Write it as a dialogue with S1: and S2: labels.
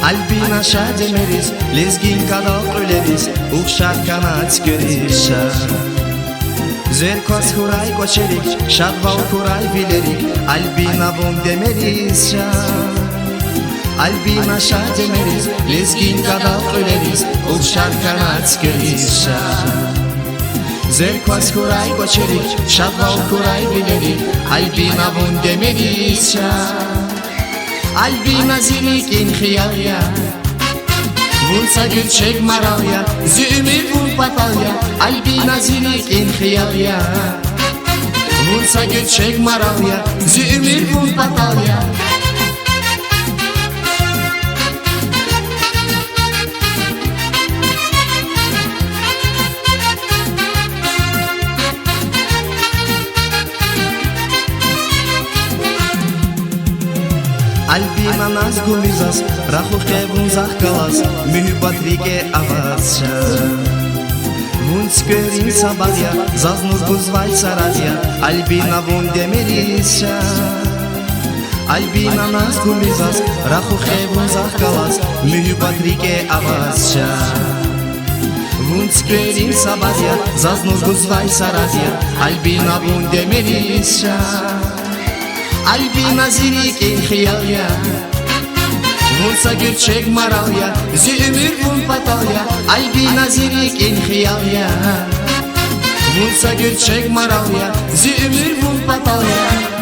S1: Albina şademeriz, lezgin kadal öleriz, ukşar kanat görüşer. Zerkos huray koçerik, şadval huray bilerik, Albina bun demeriz Albina şademeriz, lezgin kadal öleriz, ukşar kanat görüşer. Zerkos huray koçerik, şadval huray bilerik, Albina bun demeriz Albina zirikin xiyalya Vunsa gülçek maralya Zümür vun patalya Albina zirikin xiyalya Vunsa gülçek maralya Zümür vun patalya Albina nas gumizas, rahu khevun zahkalas, mühübatrike avazşa. Vun skörin sabahya, zaznur guzvay saradya, Albina vun demerisha. Albina nas gumizas, rahu khevun zahkalas, mühübatrike avazşa. Vun skörin sabahya, zaznur guzvay saradya, Albina vun demerisha. Albina zirikin xiyalya Vunsa gülçek maralya Zümür vun patalya Albina zirikin xiyalya Vunsa gülçek maralya Zümür vun patalya